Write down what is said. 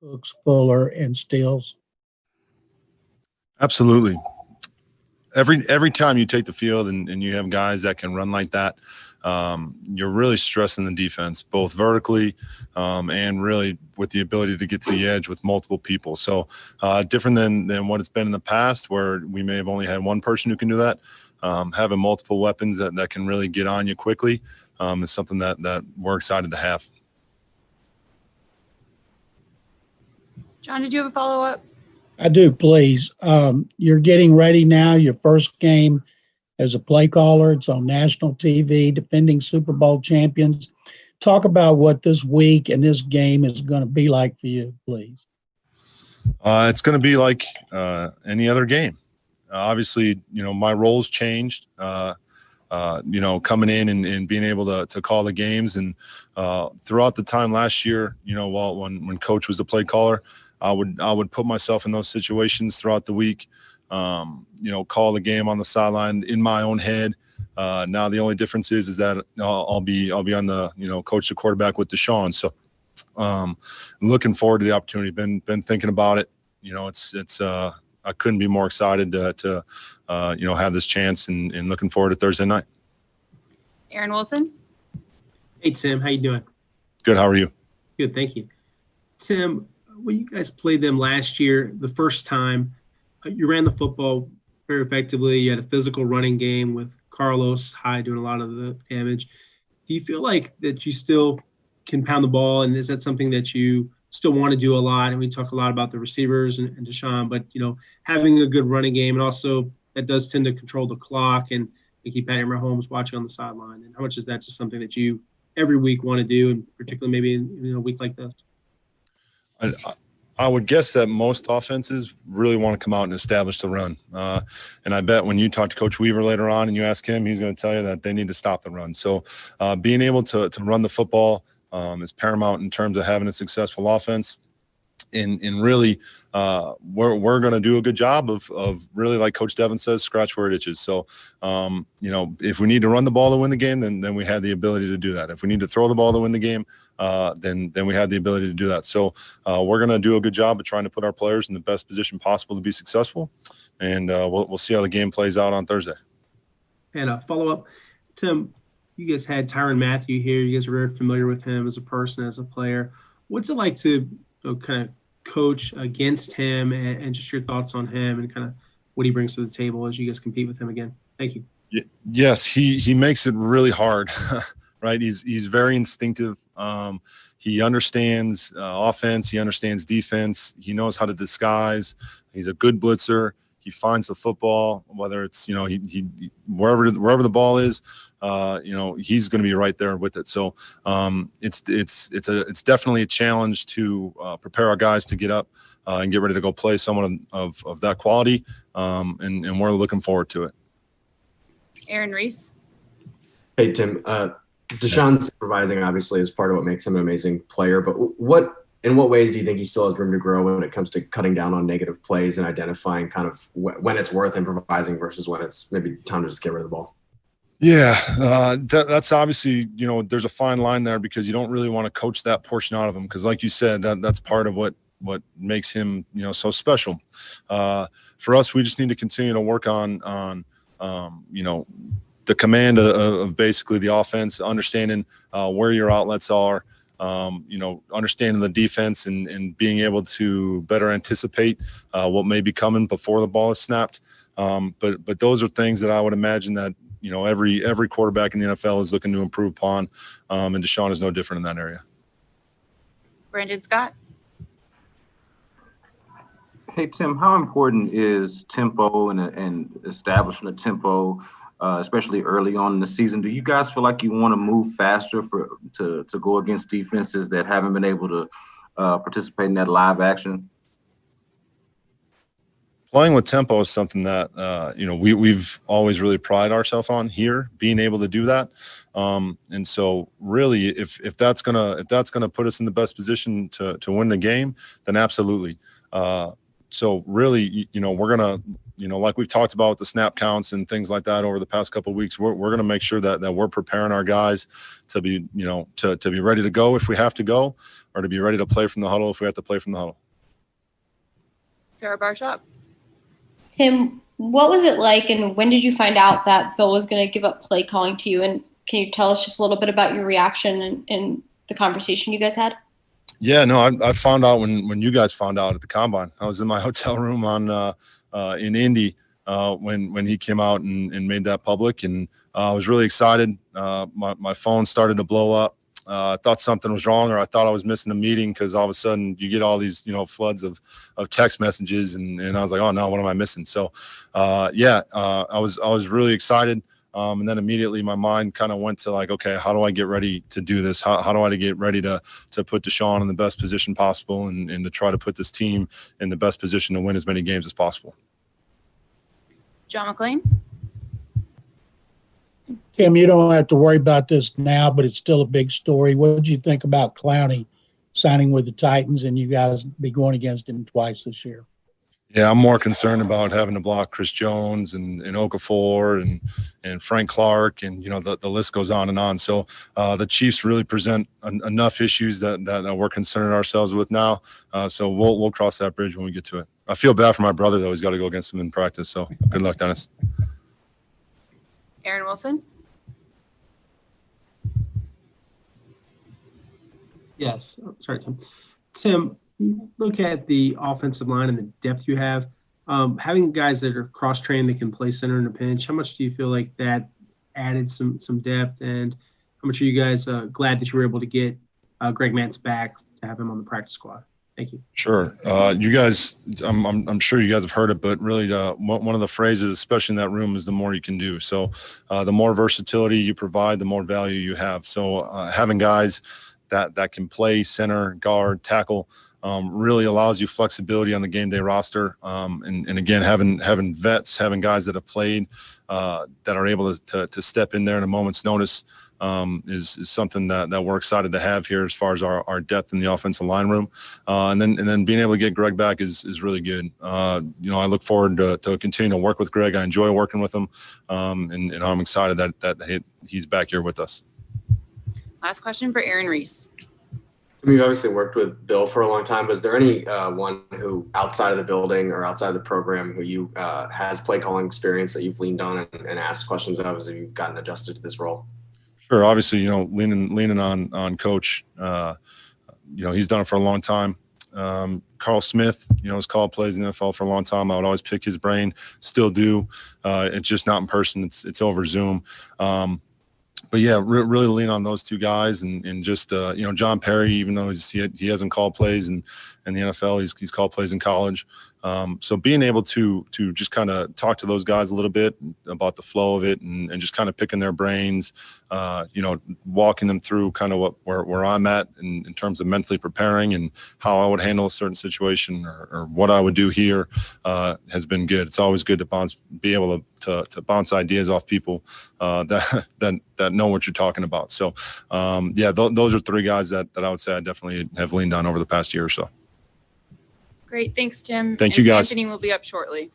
Hooks, Fuller, and Stills? Absolutely. Every time you take the field and you have guys that can run like that, you're really stressing the defense, both vertically and really with the ability to get to the edge with multiple people. So different than what it's been in the past, where we may have only had one person who can do that. Having multiple weapons that can really get on you quickly is something that we're excited to have. John, did you have a follow-up? I do, please. You're getting ready now, your first game as a play caller. It's on national TV, defending Super Bowl champions. Talk about what this week and this game is going to be like for you, please. It's going to be like any other game. Obviously, my role's changed, coming in and being able to call the games. And throughout the time last year, when Coach was the play caller, I would put myself in those situations throughout the week, call the game on the sideline in my own head. Now the only difference is that I'll be on the, coach the quarterback with Deshaun. So looking forward to the opportunity. Been thinking about it. It's I couldn't be more excited to have this chance and looking forward to Thursday night. Aaron Wilson. Hey, Tim. How you doing? Good. How are you? Good. Thank you. Tim, when you guys played them last year, the first time, you ran the football very effectively. You had a physical running game with Carlos Hyde doing a lot of the damage. Do you feel like that you still can pound the ball, and is that something that you still want to do a lot? And we talk a lot about the receivers and Deshaun, but, having a good running game, and also that does tend to control the clock and keep Patrick Mahomes watching on the sideline. And how much is that just something that you every week want to do, and particularly maybe in a week like this? I would guess that most offenses really want to come out and establish the run. And I bet when you talk to Coach Weaver later on and you ask him, he's going to tell you that they need to stop the run. So being able to run the football is paramount in terms of having a successful offense. And really, we're going to do a good job of really, like Coach Devin says, scratch where it itches. So, if we need to run the ball to win the game, then we have the ability to do that. If we need to throw the ball to win the game, then we have the ability to do that. So we're going to do a good job of trying to put our players in the best position possible to be successful. And we'll see how the game plays out on Thursday. And a follow-up, Tim, you guys had Tyrann Mathieu here. You guys are very familiar with him as a person, as a player. What's it like to kind of coach against him, and just your thoughts on him and kind of what he brings to the table as you guys compete with him again? Thank you. Yes, he makes it really hard, right? He's very instinctive. He understands offense. He understands defense. He knows how to disguise. He's a good blitzer. He finds the football, whether it's, he wherever the ball is, he's going to be right there with it. So it's definitely a challenge to prepare our guys to get up and get ready to go play someone of that quality. And we're looking forward to it. Aaron Reese. Hey, Tim. Deshaun supervising obviously is part of what makes him an amazing player, but in what ways do you think he still has room to grow when it comes to cutting down on negative plays and identifying kind of when it's worth improvising versus when it's maybe time to just get rid of the ball? Yeah, that's obviously, there's a fine line there because you don't really want to coach that portion out of him because, like you said, that's part of what makes him, so special. For us, we just need to continue to work on the command of basically the offense, understanding where your outlets are. Understanding the defense and being able to better anticipate what may be coming before the ball is snapped. But those are things that I would imagine that, every quarterback in the NFL is looking to improve upon. And Deshaun is no different in that area. Brandon Scott. Hey, Tim, how important is tempo and establishing a tempo, especially early on in the season? Do you guys feel like you want to move faster to go against defenses that haven't been able to participate in that live action? Playing with tempo is something that we've always really prided ourselves on here, being able to do that. And so really, if that's gonna put us in the best position to win the game, then absolutely. So really, we're gonna like we've talked about with the snap counts and things like that over the past couple of weeks, we're going to make sure that we're preparing our guys to be, to be ready to go if we have to go, or to be ready to play from the huddle if we have to play from the huddle. Sarah Barshop. Tim, what was it like, and when did you find out that Bill was going to give up play calling to you? And can you tell us just a little bit about your reaction and the conversation you guys had? Yeah, no, I found out when you guys found out at the combine. I was in my hotel room in Indy when he came out and made that public, and I was really excited. My phone started to blow up. I thought something was wrong, or I thought I was missing a meeting, because all of a sudden you get all these, floods of text messages, and I was like, oh no, what am I missing? So, I was really excited. And then immediately my mind kind of went to like, okay, how do I get ready to do this? How do I get ready to put Deshaun in the best position possible, and to try to put this team in the best position to win as many games as possible? John McClain. Tim, you don't have to worry about this now, but it's still a big story. What did you think about Clowney signing with the Titans, and you guys be going against him twice this year? Yeah, I'm more concerned about having to block Chris Jones and Okafor and Frank Clark, and the list goes on and on. So the Chiefs really present enough issues that we're concerning ourselves with now. So we'll cross that bridge when we get to it. I feel bad for my brother though; he's got to go against him in practice. So good luck, Dennis. Aaron Wilson. Yes. Oh, sorry, Tim. Tim, you look at the offensive line and the depth you have. Having guys that are cross-trained that can play center in a pinch, how much do you feel like that added some depth? And how much are you guys glad that you were able to get Greg Mance back to have him on the practice squad? Thank you. Sure. You guys, I'm sure you guys have heard it, but really one of the phrases, especially in that room, is the more you can do. So the more versatility you provide, the more value you have. So having guys that can play center, guard, tackle, really allows you flexibility on the game day roster. And again, having vets, having guys that have played, that are able to step in there in a moment's notice, is something that we're excited to have here as far as our depth in the offensive line room. And then being able to get Greg back is really good. I look forward to continuing to work with Greg. I enjoy working with him. And I'm excited that he's back here with us. Last question for Aaron Reese. You've obviously worked with Bill for a long time, but is there any one who outside of the building or outside of the program who you has play calling experience that you've leaned on and asked questions of as you've gotten adjusted to this role? Sure. Obviously, leaning on Coach. He's done it for a long time. Carl Smith, has called plays in the NFL for a long time. I would always pick his brain, still do. It's just not in person. It's over Zoom. But yeah, really lean on those two guys, and just John Perry, even though he hasn't called plays in the NFL, he's called plays in college. So being able to just kind of talk to those guys a little bit about the flow of it, and just kind of picking their brains, walking them through kind of where I'm at in terms of mentally preparing and how I would handle a certain situation or what I would do here, has been good. It's always good to be able to bounce ideas off people that know what you're talking about. So those are three guys that I would say I definitely have leaned on over the past year or so. Great. Thanks, Tim. Thank you, guys. Anthony will be up shortly.